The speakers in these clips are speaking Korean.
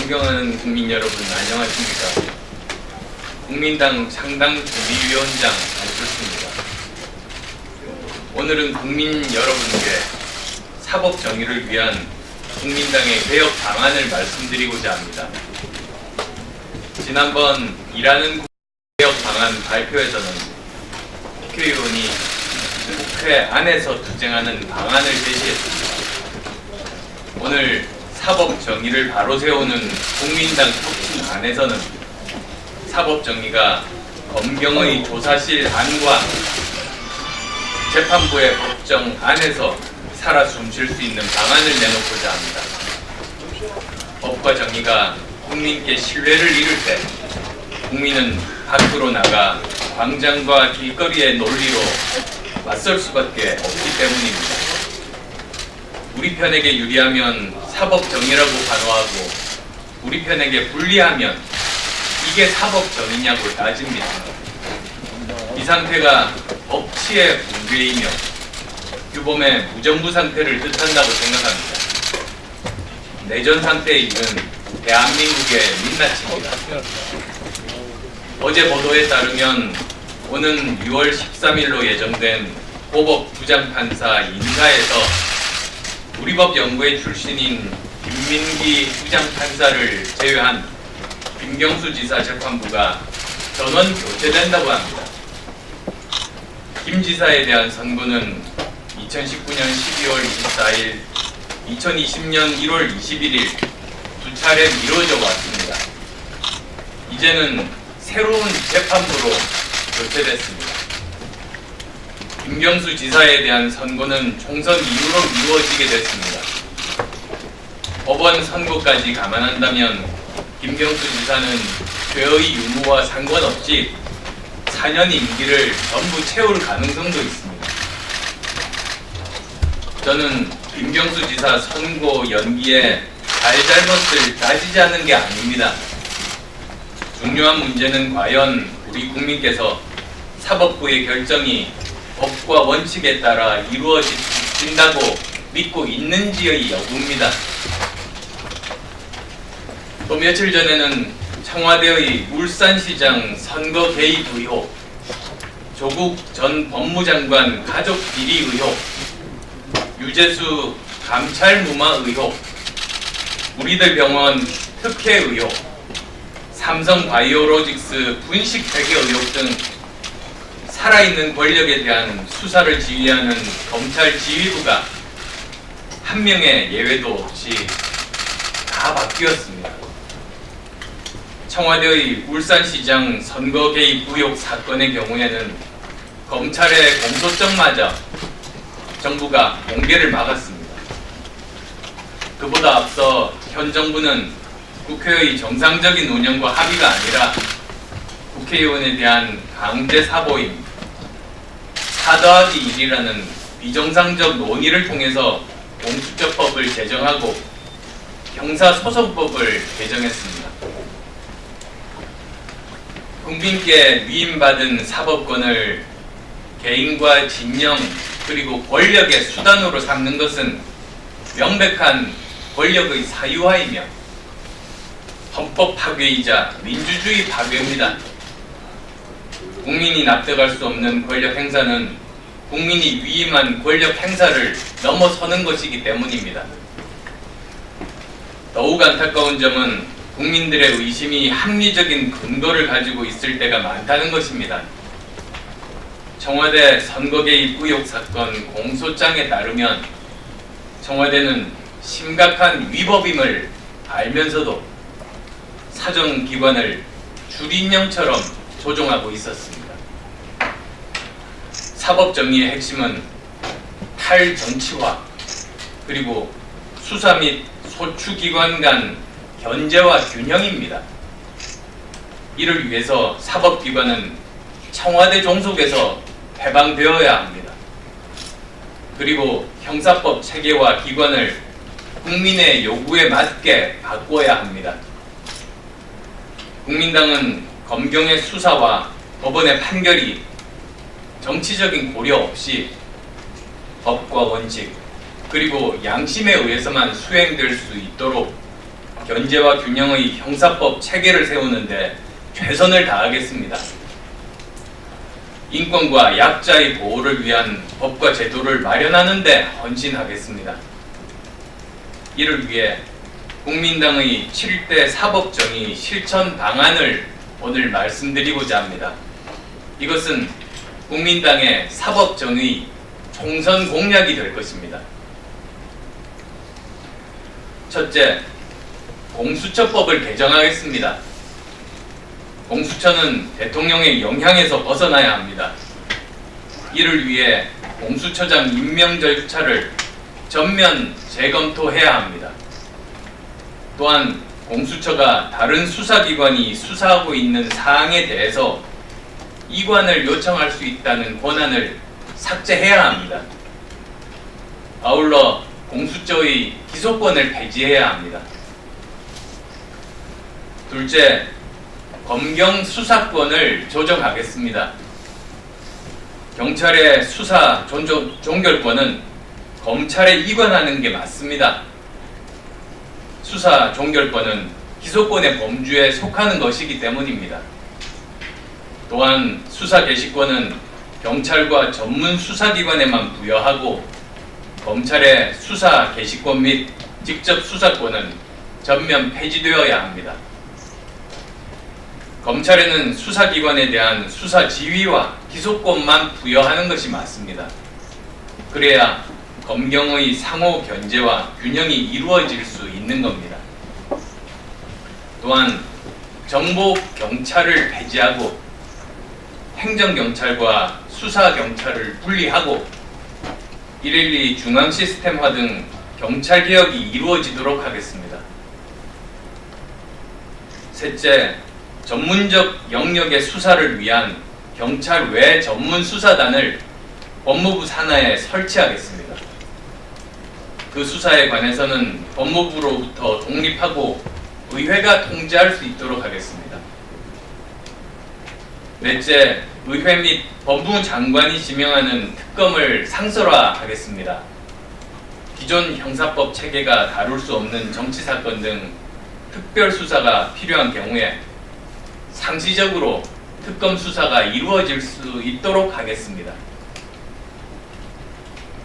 존경하는 국민 여러분, 안녕하십니까? 국민당 창당준비위원장 안철수입니다. 오늘은 국민 여러분께 사법 정의를 위한 국민당의 개혁 방안을 말씀드리고자 합니다. 지난번 일하는 개혁 방안 발표에서는 국회의원이 국회 안에서 투쟁하는 방안을 제시했습니다. 오늘 사법 정의를 바로 세우는 국민당 혁신 안에서는 사법 정의가 검경의 조사실 안과 재판부의 법정 안에서 살아 숨쉴 수 있는 방안을 내놓고자 합니다. 법과 정의가 국민께 신뢰를 잃을 때 국민은 밖으로 나가 광장과 길거리의 논리로 맞설 수밖에 없기 때문입니다. 우리 편에게 유리하면 사법 정의라고 단호하고 우리 편에게 불리하면 이게 사법 정의냐고 따집니다. 이 상태가 법치의 붕괴이며 규범의 무정부 상태를 뜻한다고 생각합니다. 내전 상태에 이른 대한민국의 민낯입니다. 어제 보도에 따르면 오는 6월 13일로 예정된 고법 부장판사 인사에서 우리법 연구회 출신인 김민기 부장판사를 제외한 김경수 지사 재판부가 전원 교체된다고 합니다. 김 지사에 대한 선고는 2019년 12월 24일, 2020년 1월 21일 두 차례 미뤄져 왔습니다. 이제는 새로운 재판부로 교체됐습니다. 김경수 지사에 대한 선고는 총선 이후로 미루어지게 됐습니다. 법원 선고까지 감안한다면 김경수 지사는 죄의 유무와 상관없이 4년 임기를 전부 채울 가능성도 있습니다. 저는 김경수 지사 선고 연기에 잘잘못을 따지지 않는 게 아닙니다. 중요한 문제는 과연 우리 국민께서 사법부의 결정이 법과 원칙에 따라 이루어진다고 믿고 있는지의 여부입니다. 또 며칠 전에는 청와대의 울산시장 선거 개입 의혹, 조국 전 법무장관 가족 비리 의혹, 유재수 감찰 무마 의혹, 우리들 병원 특혜 의혹, 삼성 바이오로직스 분식 회계 의혹 등 살아있는 권력에 대한 수사를 지휘하는 검찰 지휘부가 한 명의 예외도 없이 다 바뀌었습니다. 청와대의 울산시장 선거 개입 의혹 사건의 경우에는 검찰의 공소장마저 정부가 공개를 막았습니다. 그보다 앞서 현 정부는 국회의 정상적인 운영과 합의가 아니라 국회의원에 대한 강제 사보임, 4+1이라는 비정상적 논의를 통해서 공수처법을 제정하고 형사소송법을 개정했습니다. 국민께 위임받은 사법권을 개인과 진영 그리고 권력의 수단으로 삼는 것은 명백한 권력의 사유화이며 헌법 파괴이자 민주주의 파괴입니다. 국민이 납득할 수 없는 권력 행사는 국민이 위임한 권력 행사를 넘어서는 것이기 때문입니다. 더욱 안타까운 점은 국민들의 의심이 합리적인 근거를 가지고 있을 때가 많다는 것입니다. 청와대 선거 개입 의혹 사건 공소장에 따르면 청와대는 심각한 위법임을 알면서도 사정기관을 줄임령처럼 조종하고 있었습니다. 사법정의의 핵심은 탈정치화 그리고 수사 및 소추기관 간 견제와 균형입니다. 이를 위해서 사법기관은 청와대 종속에서 해방되어야 합니다. 그리고 형사법 체계와 기관을 국민의 요구에 맞게 바꿔야 합니다. 국민당은 검경의 수사와 법원의 판결이 정치적인 고려 없이 법과 원칙 그리고 양심에 의해서만 수행될 수 있도록 견제와 균형의 형사법 체계를 세우는데 최선을 다하겠습니다. 인권과 약자의 보호를 위한 법과 제도를 마련하는 데 헌신하겠습니다. 이를 위해 국민당의 7대 사법정의 실천 방안을 오늘 말씀드리고자 합니다. 이것은 국민당의 사법정의 총선 공약이 될 것입니다. 첫째, 공수처법을 개정하겠습니다. 공수처는 대통령의 영향에서 벗어나야 합니다. 이를 위해 공수처장 임명 절차를 전면 재검토해야 합니다. 또한 공수처가 다른 수사기관이 수사하고 있는 사항에 대해서 이관을 요청할 수 있다는 권한을 삭제해야 합니다. 아울러 공수처의 기소권을 폐지해야 합니다. 둘째, 검경 수사권을 조정하겠습니다. 경찰의 수사 종결권은 검찰에 이관하는 게 맞습니다. 수사 종결권은 기소권의 범주에 속하는 것이기 때문입니다. 또한 수사 개시권은 경찰과 전문 수사기관에만 부여하고 검찰의 수사 개시권 및 직접 수사권은 전면 폐지되어야 합니다. 검찰에는 수사기관에 대한 수사 지휘와 기소권만 부여하는 것이 맞습니다. 그래야 검경의 상호 견제와 균형이 이루어질 수 있는 겁니다. 또한 정보경찰을 폐지하고 행정경찰과 수사경찰을 분리하고 112 중앙시스템화 등 경찰개혁이 이루어지도록 하겠습니다. 셋째, 전문적 영역의 수사를 위한 경찰 외 전문 수사단을 법무부 산하에 설치하겠습니다. 그 수사에 관해서는 법무부로부터 독립하고 의회가 통제할 수 있도록 하겠습니다. 넷째, 의회 및 법무부 장관이 지명하는 특검을 상설화하겠습니다. 기존 형사법 체계가 다룰 수 없는 정치사건 등 특별수사가 필요한 경우에 상시적으로 특검 수사가 이루어질 수 있도록 하겠습니다.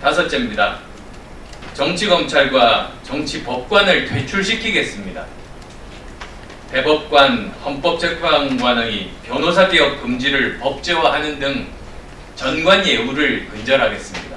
다섯째입니다. 정치검찰과 정치법관을 퇴출시키겠습니다. 대법관, 헌법재판관의 변호사개혁 금지를 법제화하는 등 전관 예우를 근절하겠습니다.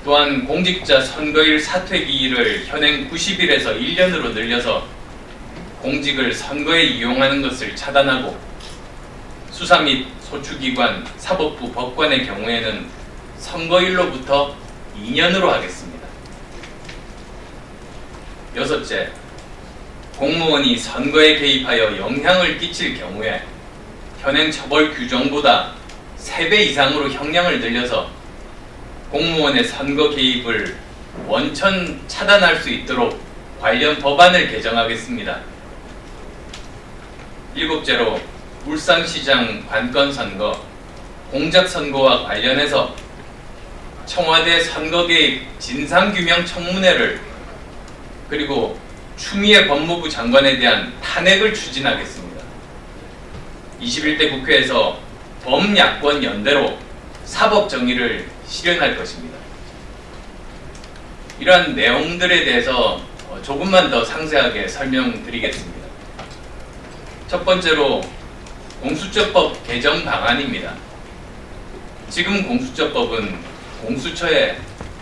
또한 공직자 선거일 사퇴기일을 현행 90일에서 1년으로 늘려서 공직을 선거에 이용하는 것을 차단하고 수사 및 소추기관, 사법부, 법관의 경우에는 선거일로부터 2년으로 하겠습니다. 여섯째, 공무원이 선거에 개입하여 영향을 끼칠 경우에 현행 처벌 규정보다 3배 이상으로 형량을 늘려서 공무원의 선거 개입을 원천 차단할 수 있도록 관련 법안을 개정하겠습니다. 일곱째로 울산시장 관건선거, 공작선거와 관련해서 청와대 선거개입 진상규명 청문회를 그리고 추미애 법무부 장관에 대한 탄핵을 추진하겠습니다. 21대 국회에서 범야권 연대로 사법정의를 실현할 것입니다. 이러한 내용들에 대해서 조금만 더 상세하게 설명드리겠습니다. 첫 번째로 공수처법 개정 방안입니다. 지금 공수처법은 공수처에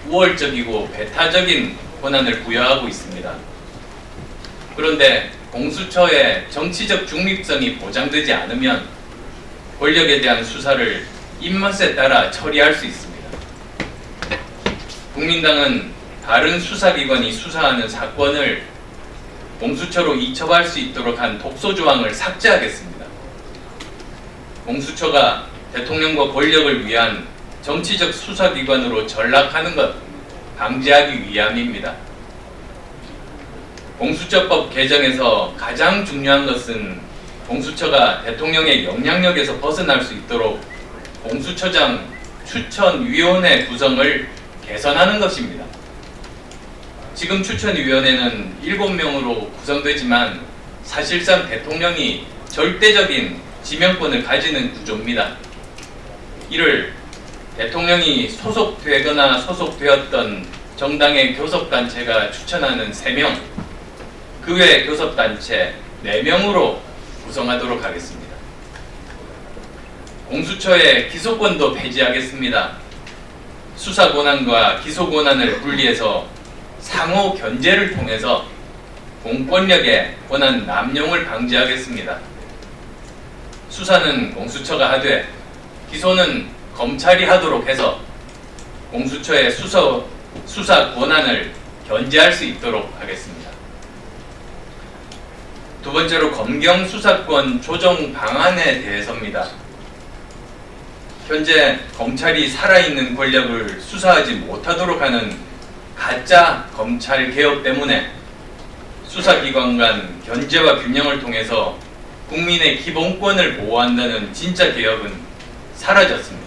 우월적이고 배타적인 권한을 부여하고 있습니다. 그런데 공수처의 정치적 중립성이 보장되지 않으면 권력에 대한 수사를 입맛에 따라 처리할 수 있습니다. 국민당은 다른 수사기관이 수사하는 사건을 공수처로 이첩할 수 있도록 한 독소조항을 삭제하겠습니다. 공수처가 대통령과 권력을 위한 정치적 수사기관으로 전락하는 것 방지하기 위함입니다. 공수처법 개정에서 가장 중요한 것은 공수처가 대통령의 영향력에서 벗어날 수 있도록 공수처장 추천위원회 구성을 개선하는 것입니다. 지금 추천위원회는 7명으로 구성되지만 사실상 대통령이 절대적인 지명권을 가지는 구조입니다. 이를 대통령이 소속되거나 소속되었던 정당의 교섭단체가 추천하는 3명, 그 외 교섭단체 4명으로 구성하도록 하겠습니다. 공수처의 기소권도 폐지하겠습니다. 수사 권한과 기소 권한을 분리해서 상호 견제를 통해서 공권력의 권한 남용을 방지하겠습니다. 수사는 공수처가 하되 기소는 검찰이 하도록 해서 공수처의 수사 권한을 견제할 수 있도록 하겠습니다. 두 번째로 검경 수사권 조정 방안에 대해서입니다. 현재 검찰이 살아있는 권력을 수사하지 못하도록 하는 가짜 검찰 개혁 때문에 수사기관 간 견제와 균형을 통해서 국민의 기본권을 보호한다는 진짜 개혁은 사라졌습니다.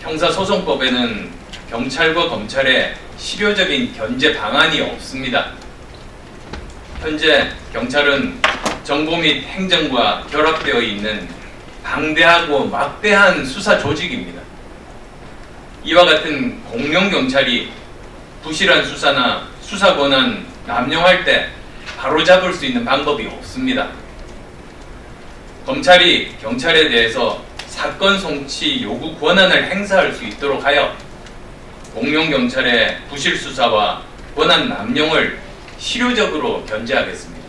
형사소송법에는 경찰과 검찰의 실효적인 견제 방안이 없습니다. 현재 경찰은 정보 및 행정과 결합되어 있는 방대하고 막대한 수사 조직입니다. 이와 같은 공룡 경찰이 부실한 수사나 수사 권한 남용할 때 바로잡을 수 있는 방법이 없습니다. 검찰이 경찰에 대해서 사건 송치 요구 권한을 행사할 수 있도록 하여 공룡 경찰의 부실 수사와 권한 남용을 실효적으로 견제하겠습니다.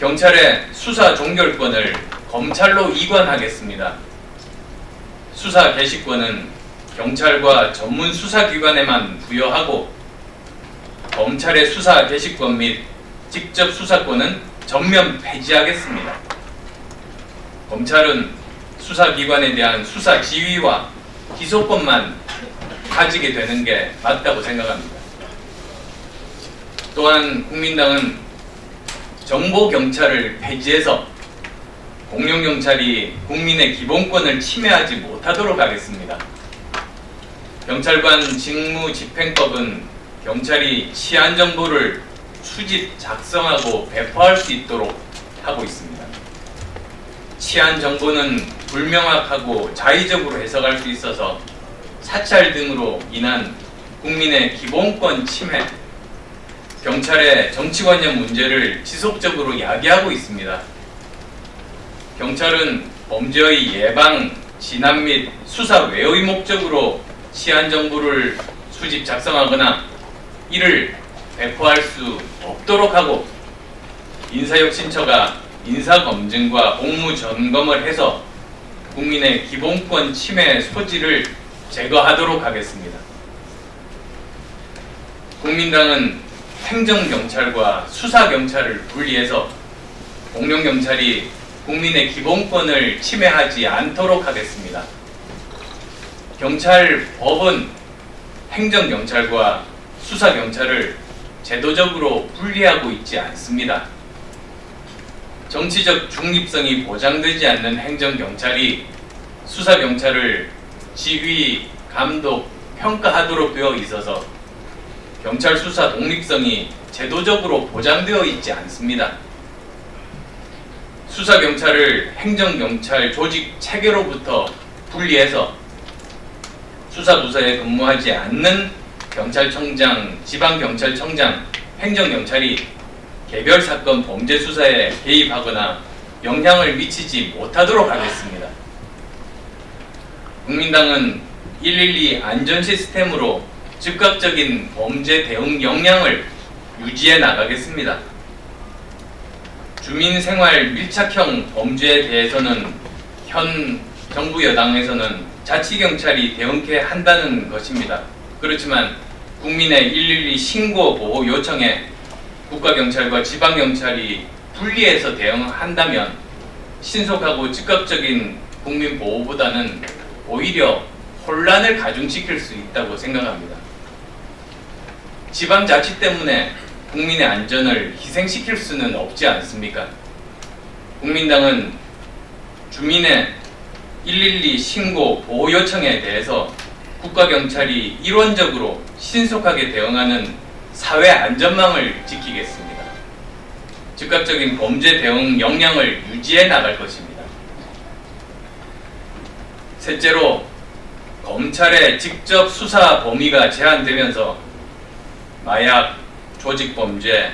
경찰의 수사 종결권을 검찰로 이관하겠습니다. 수사 개시권은 경찰과 전문 수사기관에만 부여하고 검찰의 수사 개시권 및 직접 수사권은 전면 폐지하겠습니다. 검찰은 수사기관에 대한 수사 지휘와 기소권만 가지게 되는 게 맞다고 생각합니다. 또한 국민당은 정보경찰을 폐지해서 공룡경찰이 국민의 기본권을 침해하지 못하도록 하겠습니다. 경찰관 직무집행법은 경찰이 치안 정보를 수집, 작성하고 배포할 수 있도록 하고 있습니다. 치안 정보는 불명확하고 자의적으로 해석할 수 있어서 사찰 등으로 인한 국민의 기본권 침해, 경찰의 정치관념 문제를 지속적으로 야기하고 있습니다. 경찰은 범죄의 예방, 진압 및 수사 외의 목적으로 치안 정보를 수집, 작성하거나 이를 배포할 수 없도록 하고 인사혁신처가 인사검증과 공무점검을 해서 국민의 기본권 침해 소지를 제거하도록 하겠습니다. 국민당은 행정경찰과 수사경찰을 분리해서 공룡경찰이 국민의 기본권을 침해하지 않도록 하겠습니다. 경찰법은 행정경찰과 수사경찰을 제도적으로 분리하고 있지 않습니다. 정치적 중립성이 보장되지 않는 행정경찰이 수사경찰을 지휘, 감독, 평가하도록 되어 있어서 경찰 수사 독립성이 제도적으로 보장되어 있지 않습니다. 수사경찰을 행정경찰 조직 체계로부터 분리해서 수사부서에 근무하지 않는 경찰청장, 지방경찰청장, 행정경찰이 개별 사건 범죄 수사에 개입하거나 영향을 미치지 못하도록 하겠습니다. 국민당은 112 안전 시스템으로 즉각적인 범죄 대응 역량을 유지해 나가겠습니다. 주민생활 밀착형 범죄에 대해서는 현 정부 여당에서는 자치경찰이 대응케 한다는 것입니다. 그렇지만 국민의 112 신고 보호 요청에 국가경찰과 지방경찰이 분리해서 대응한다면 신속하고 즉각적인 국민 보호보다는 오히려 혼란을 가중시킬 수 있다고 생각합니다. 지방자치 때문에 국민의 안전을 희생시킬 수는 없지 않습니까? 국민당은 주민의 112 신고 보호 요청에 대해서 국가경찰이 일원적으로 신속하게 대응하는 사회 안전망을 지키겠습니다. 즉각적인 범죄 대응 역량을 유지해 나갈 것입니다. 셋째로, 검찰의 직접 수사 범위가 제한되면서 마약, 조직범죄,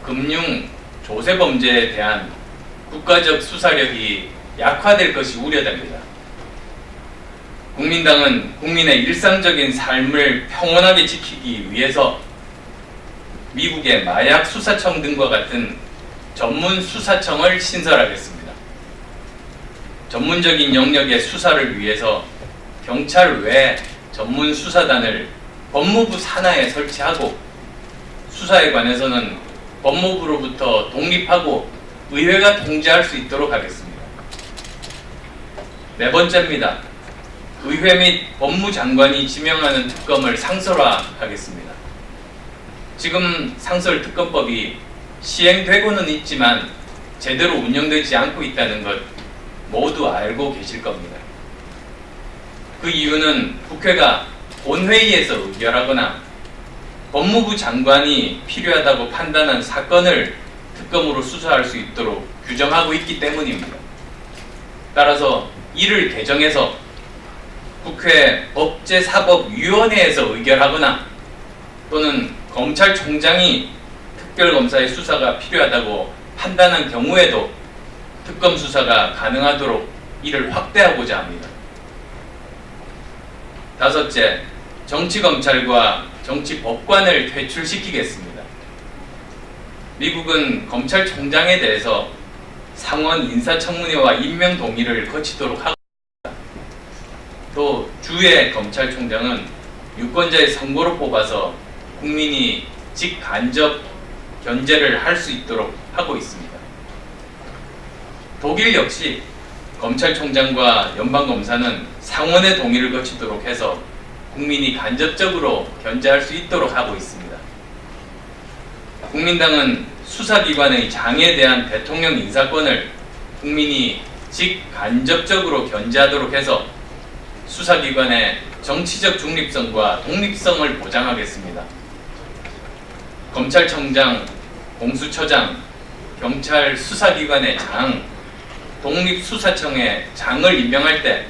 금융, 조세범죄에 대한 국가적 수사력이 약화될 것이 우려됩니다. 국민당은 국민의 일상적인 삶을 평온하게 지키기 위해서 미국의 마약 수사청 등과 같은 전문 수사청을 신설하겠습니다. 전문적인 영역의 수사를 위해서 경찰 외 전문 수사단을 법무부 산하에 설치하고, 수사에 관해서는 법무부로부터 독립하고 의회가 통제할 수 있도록 하겠습니다. 네 번째입니다. 의회 및 법무장관이 지명하는 특검을 상설화하겠습니다. 지금 상설특검법이 시행되고는 있지만 제대로 운영되지 않고 있다는 것 모두 알고 계실 겁니다. 그 이유는 국회가 본회의에서 의결하거나 법무부 장관이 필요하다고 판단한 사건을 특검으로 수사할 수 있도록 규정하고 있기 때문입니다. 따라서 이를 개정해서 국회 법제사법위원회에서 의결하거나 또는 검찰총장이 특별검사의 수사가 필요하다고 판단한 경우에도 특검 수사가 가능하도록 이를 확대하고자 합니다. 다섯째, 정치검찰과 정치법관을 퇴출시키겠습니다. 미국은 검찰총장에 대해서 상원 인사청문회와 임명 동의를 거치도록 하고 있습니다. 또 주의 검찰총장은 유권자의 선거로 뽑아서 국민이 직간접 견제를 할 수 있도록 하고 있습니다. 독일 역시 검찰총장과 연방검사는 상원의 동의를 거치도록 해서 국민이 간접적으로 견제할 수 있도록 하고 있습니다. 국민당은 수사기관의 장에 대한 대통령 인사권을 국민이 직간접적으로 견제하도록 해서 수사기관의 정치적 중립성과 독립성을 보장하겠습니다. 검찰청장, 공수처장, 경찰 수사기관의 장, 독립수사청의 장을 임명할 때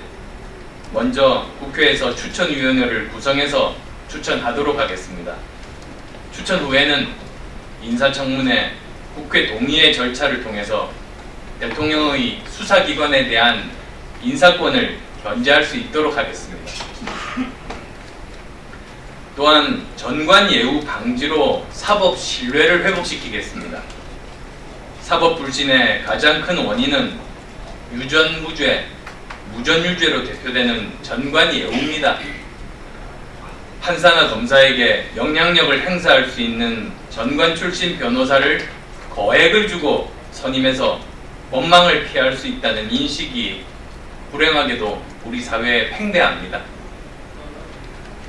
먼저 국회에서 추천위원회를 구성해서 추천하도록 하겠습니다. 추천 후에는 인사청문회, 국회 동의의 절차를 통해서 대통령의 수사기관에 대한 인사권을 견제할 수 있도록 하겠습니다. 또한 전관예우 방지로 사법 신뢰를 회복시키겠습니다. 사법 불신의 가장 큰 원인은 유전무죄, 무전유죄로 대표되는 전관예우입니다. 판사나 검사에게 영향력을 행사할 수 있는 전관 출신 변호사를 거액을 주고 선임해서 법망을 피할 수 있다는 인식이 불행하게도 우리 사회에 팽배합니다.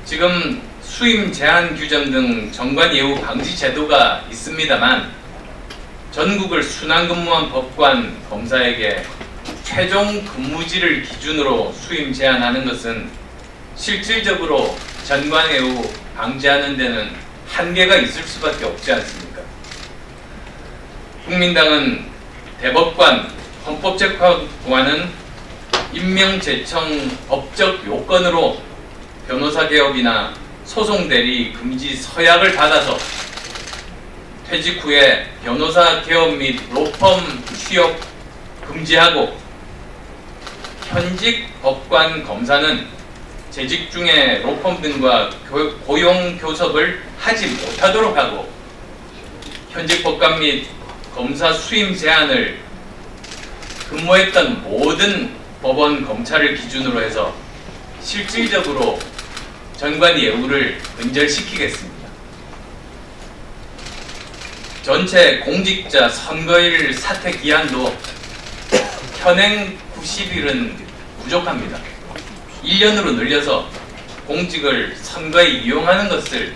지금 수임 제한 규정 등 전관예우 방지 제도가 있습니다만 전국을 순환근무한 법관, 검사에게 최종 근무지를 기준으로 수임 제한하는 것은 실질적으로 전관예우 방지하는 데는 한계가 있을 수밖에 없지 않습니까? 국민당은 대법관, 헌법재판관은 임명 제청 법적 요건으로 변호사 개업이나 소송 대리 금지 서약을 받아서 퇴직 후에 변호사 개업 및 로펌 취업 금지하고, 현직 법관 검사는 재직 중에 로펌 등과 고용 교섭을 하지 못하도록 하고, 현직 법관 및 검사 수임 제한을 근무했던 모든 법원 검찰을 기준으로 해서 실질적으로 전관예우를 근절시키겠습니다. 전체 공직자 선거일 사퇴 기한도 현행 90일은 부족합니다. 1년으로 늘려서 공직을 선거에 이용하는 것을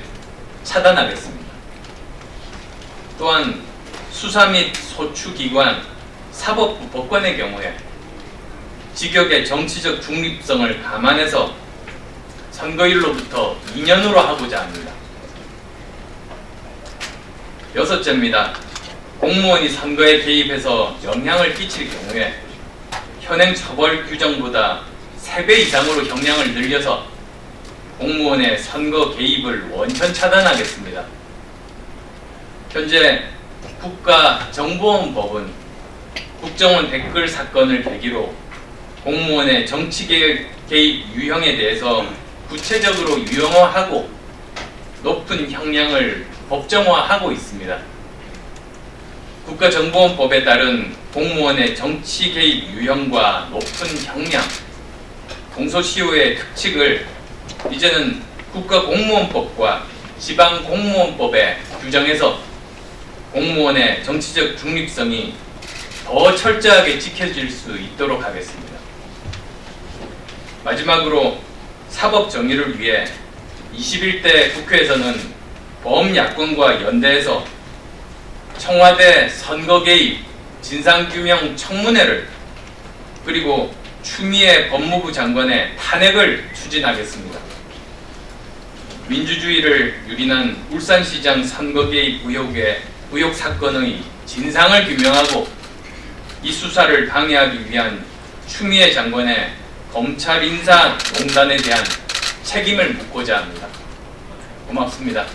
차단하겠습니다. 또한 수사 및 소추기관, 사법부 법관의 경우에 직역의 정치적 중립성을 감안해서 선거일로부터 2년으로 하고자 합니다. 여섯째입니다. 공무원이 선거에 개입해서 영향을 끼칠 경우에 현행 처벌 규정보다 3배 이상으로 형량을 늘려서 공무원의 선거 개입을 원천 차단하겠습니다. 현재 국가정보원법은 국정원 댓글 사건을 계기로 공무원의 정치 개입 유형에 대해서 구체적으로 유형화하고 높은 형량을 법정화하고 있습니다. 국가정보원법에 따른 공무원의 정치 개입 유형과 높은 형량, 공소시효의 특칙을 이제는 국가공무원법과 지방공무원법에 규정해서 공무원의 정치적 중립성이 더 철저하게 지켜질 수 있도록 하겠습니다. 마지막으로 사법 정의를 위해 21대 국회에서는 범야권과 연대해서 청와대 선거 개입 진상규명 청문회를 그리고 추미애 법무부 장관의 탄핵을 추진하겠습니다. 민주주의를 유린한 울산시장 선거 개입 의혹 사건의 진상을 규명하고 이 수사를 방해하기 위한 추미애 장관의 검찰 인사농단에 대한 책임을 묻고자 합니다. 고맙습니다.